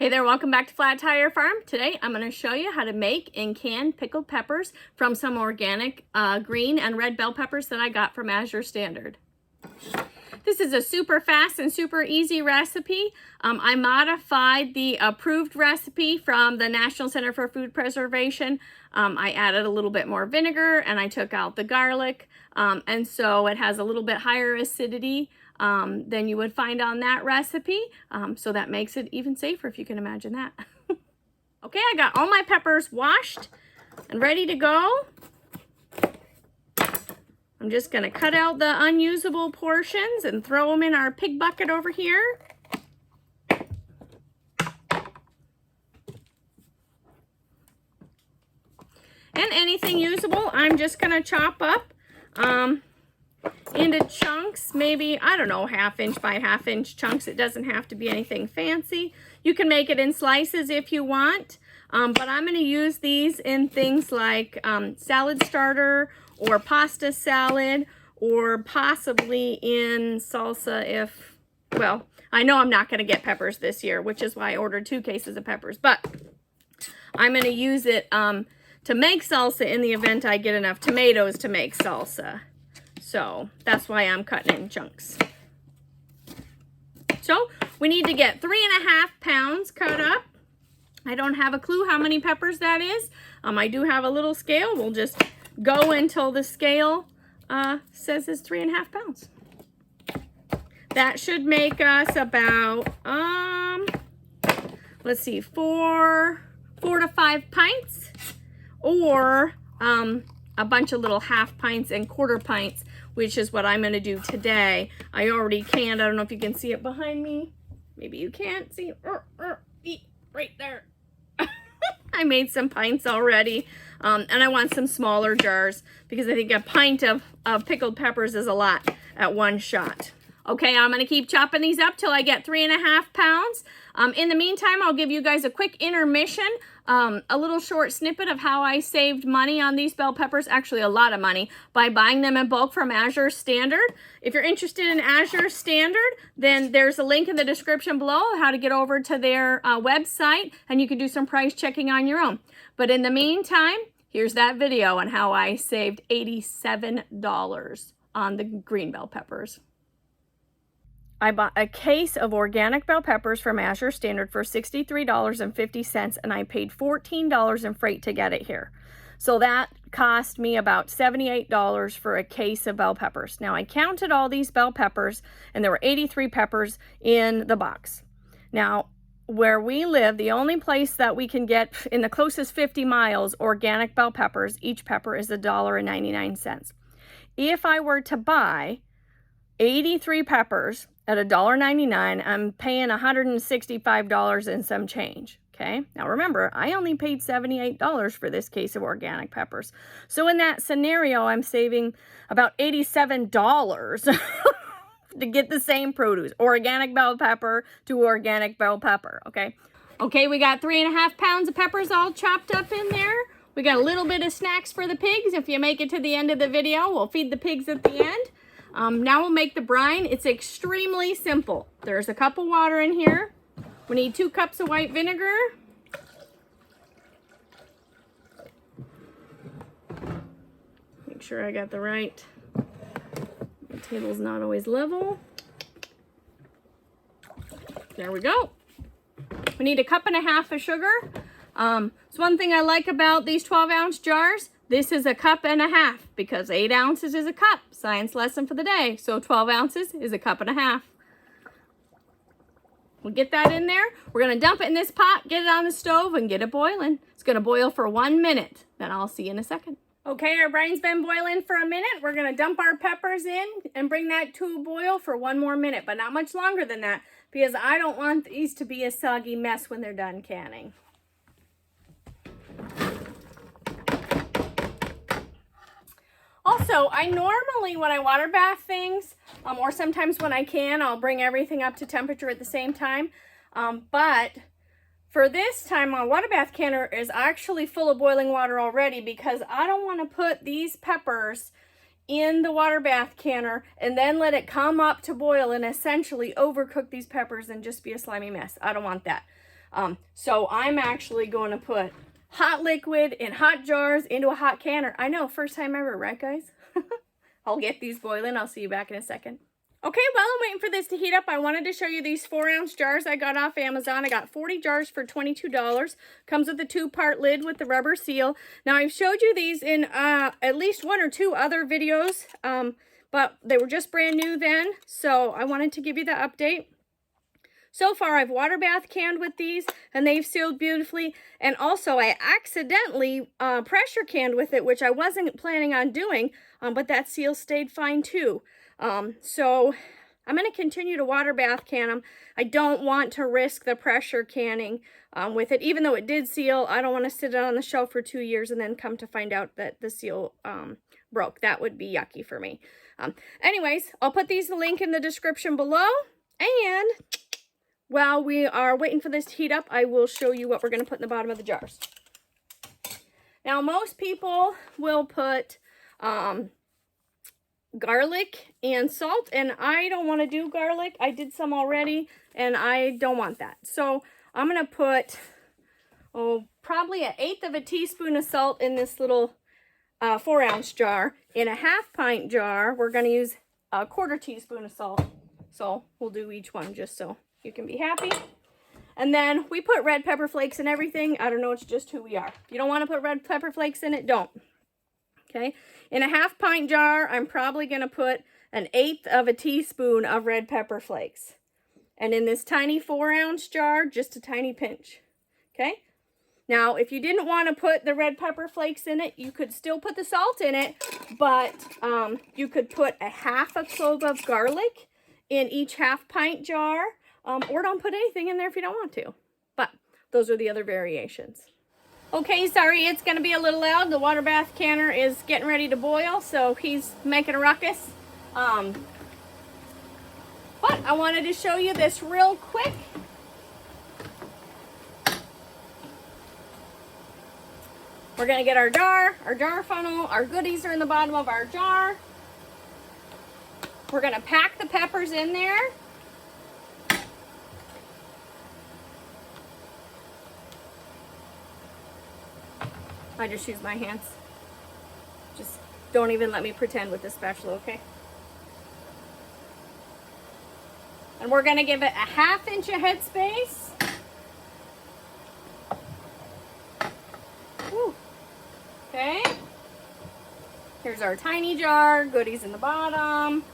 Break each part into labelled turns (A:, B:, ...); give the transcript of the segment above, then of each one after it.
A: Hey there, welcome back to Flat Tire Farm. Today I'm going to show you how to make and can pickled peppers from some organic green and red bell peppers that I got from Azure Standard. This is a super fast and super easy recipe. I modified the approved recipe from the National Center for Food Preservation. I added a little bit more vinegar and I took out the garlic, and so it has a little bit higher acidity than you would find on that recipe. So that makes it even safer, if you can imagine that. Okay, I got all my peppers washed and ready to go. I'm just going to cut out the unusable portions and throw them in our pig bucket over here. And anything usable, I'm just going to chop up into chunks, maybe, I don't know, 1/2 inch by 1/2 inch chunks. It doesn't have to be anything fancy. You can make it in slices if you want, but I'm going to use these in things like salad starter or pasta salad, or possibly in salsa if, well, I know I'm not going to get peppers this year, which is why I ordered 2 cases of peppers, but I'm going to use it to make salsa in the event I get enough tomatoes to make salsa. So that's why I'm cutting in chunks. So we need to get 3.5 pounds cut up. I don't have a clue how many peppers that is. I do have a little scale. We'll just go until the scale says it's 3.5 pounds. That should make us about, let's see, 4 to 5 pints, or a bunch of little 1/2 pints and 1/4 pints, which is what I'm going to do today. I already canned. I don't know if you can see it behind me. Maybe you can't see. Right there. I made some pints already. And I want some smaller jars because I think a pint of pickled peppers is a lot at one shot. Okay, I'm going to keep chopping these up till I get 3.5 pounds. In the meantime, I'll give you guys a quick intermission, a little short snippet of how I saved money on these bell peppers, actually a lot of money, by buying them in bulk from Azure Standard. If you're interested in Azure Standard, then there's a link in the description below how to get over to their website, and you can do some price checking on your own. But in the meantime, here's that video on how I saved $87 on the green bell peppers. I bought a case of organic bell peppers from Azure Standard for $63.50, and I paid $14 in freight to get it here. So that cost me about $78 for a case of bell peppers. Now I counted all these bell peppers, and there were 83 peppers in the box. Now, where we live, the only place that we can get in the closest 50 miles organic bell peppers, each pepper is $1.99. If I were to buy 83 peppers at $1.99, I'm paying $165 and some change. Okay, now remember, I only paid $78 for this case of organic peppers. So in that scenario, I'm saving about $87 to get the same produce, organic bell pepper to organic bell pepper. Okay, we got 3.5 pounds of peppers all chopped up in there. We got a little bit of snacks for the pigs. If you make it to the end of the video, we'll feed the pigs at the end. Now we'll make the brine. It's extremely simple. There's a cup of water in here. We need 2 cups of white vinegar. Make sure I got the right. The table's not always level. There we go. We need 1.5 cups of sugar. So one thing I like about these 12-ounce jars, this is 1.5 cups because 8 ounces is a cup. Science lesson for the day. So 12 ounces is 1.5 cups. We'll get that in there. We're going to dump it in this pot, get it on the stove, and get it boiling. It's going to boil for 1 minute. Then I'll see you in a second. Okay, our brine's been boiling for a minute. We're going to dump our peppers in and bring that to a boil for 1 more minute, but not much longer than that because I don't want these to be a soggy mess when they're done canning. Also, I normally, when I water bath things, or sometimes when I can, I'll bring everything up to temperature at the same time. But for this time, my water bath canner is actually full of boiling water already because I don't want to put these peppers in the water bath canner and then let it come up to boil and essentially overcook these peppers and just be a slimy mess. I don't want that. So I'm actually going to put hot liquid in hot jars into a hot canner. I know, first time ever, right guys? I'll get these boiling. I'll see you back in a second. Okay, while I'm waiting for this to heat up, I wanted to show you these 4-ounce jars I got off Amazon. I got 40 jars for $22. Comes with a 2-part lid with the rubber seal. Now, I've showed you these in at least 1 or 2 other videos, but they were just brand new then, so I wanted to give you the update. So far, I've water bath canned with these, and they've sealed beautifully. And also, I accidentally pressure canned with it, which I wasn't planning on doing, but that seal stayed fine too. So I'm going to continue to water bath can them. I don't want to risk the pressure canning with it. Even though it did seal, I don't want to sit it on the shelf for 2 years and then come to find out that the seal broke. That would be yucky for me. Anyways, I'll put these link in the description below, and while we are waiting for this to heat up, I will show you what we're going to put in the bottom of the jars. Now, most people will put garlic and salt, and I don't want to do garlic. I did some already, and I don't want that. So I'm going to put, probably 1/8 of a teaspoon of salt in this little 4-ounce jar. In a 1/2 pint jar, we're going to use a 1/4 teaspoon of salt. So we'll do each one just so you can be happy. And then we put red pepper flakes in everything. I don't know, it's just who we are. If you don't want to put red pepper flakes in it, don't. Okay, in a 1/2 pint jar, I'm probably going to put 1/8 of a teaspoon of red pepper flakes. And in this tiny 4-ounce jar, just a tiny pinch. Okay, now if you didn't want to put the red pepper flakes in it, you could still put the salt in it, but you could put a 1/2 clove of garlic in each 1/2 pint jar. Or don't put anything in there if you don't want to. But those are the other variations. Okay, sorry, it's going to be a little loud. The water bath canner is getting ready to boil, so he's making a ruckus. But I wanted to show you this real quick. We're going to get our jar funnel. Our goodies are in the bottom of our jar. We're going to pack the peppers in there. I just use my hands. Just don't even let me pretend with the spatula, okay? And we're going to give it a 1/2 inch of headspace. Woo. Okay. Here's our tiny jar, goodies in the bottom.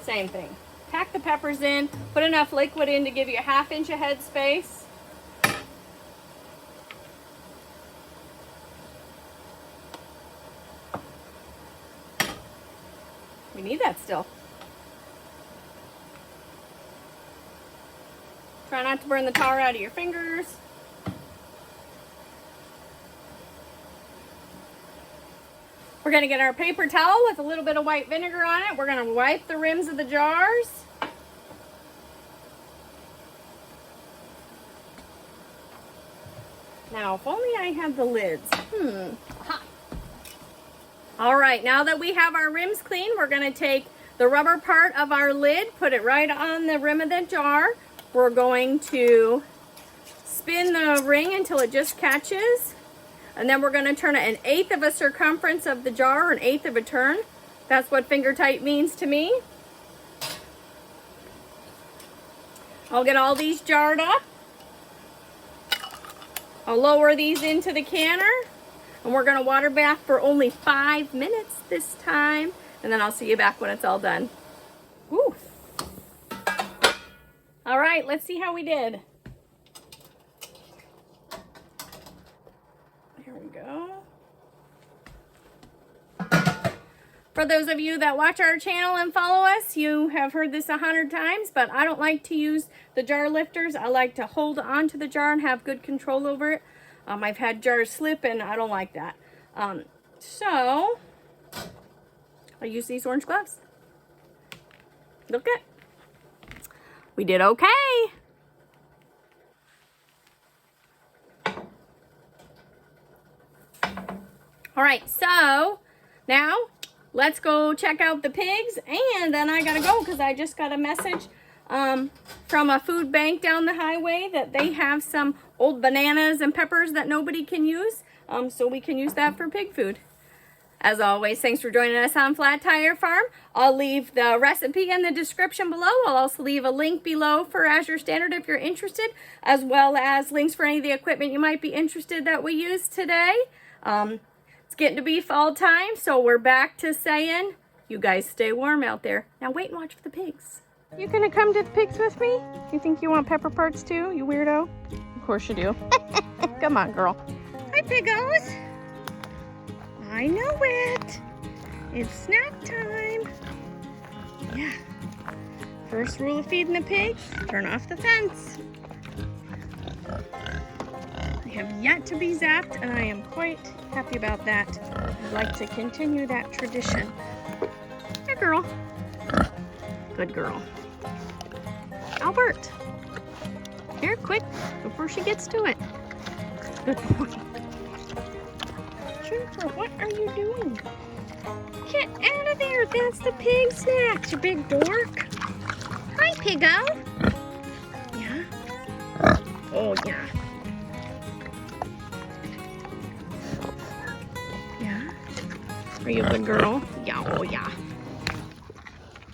A: Same thing. Pack the peppers in, put enough liquid in to give you a 1/2 inch of headspace. We need that still. Try not to burn the tar out of your fingers. We're going to get our paper towel with a little bit of white vinegar on it. We're going to wipe the rims of the jars. Now, if only I had the lids. Aha. All right, now that we have our rims clean, we're going to take the rubber part of our lid, put it right on the rim of the jar. We're going to spin the ring until it just catches. And then we're going to turn it 1/8 of a circumference of the jar, or 1/8 of a turn. That's what finger tight means to me. I'll get all these jarred up. I'll lower these into the canner. And we're going to water bath for only 5 minutes this time. And then I'll see you back when it's all done. Woo. All right, let's see how we did. Here we go. For those of you that watch our channel and follow us, you have heard this 100 times, but I don't like to use the jar lifters. I like to hold on to the jar and have good control over it. I've had jars slip, and I don't like that. So I use these orange gloves. Look at, we did okay. All right, so now let's go check out the pigs, and then I gotta go because I just got a message from a food bank down the highway that they have some old bananas and peppers that nobody can use. So we can use that for pig food. As always, thanks for joining us on Flat Tire Farm. I'll leave the recipe in the description below. I'll also leave a link below for Azure Standard if you're interested, as well as links for any of the equipment you might be interested that we use today. It's getting to be fall time, so we're back to saying, you guys stay warm out there. Now wait and watch for the pigs. You gonna come to the pigs with me? You think you want pepper parts too, you weirdo? Of course you do. Come on, girl. Hi, piggos. I know it. It's snack time. Yeah. First rule of feeding the pigs, turn off the fence. I have yet to be zapped, and I am quite happy about that. I'd like to continue that tradition. Here, girl. Good girl. Albert. Here, quick, before she gets to it. Good boy. Jennifer, what are you doing? Get out of there. That's the pig snacks, you big dork. Hi, piggo. Yeah? Oh, yeah. Yeah? Are you a good girl? Yeah, oh, yeah.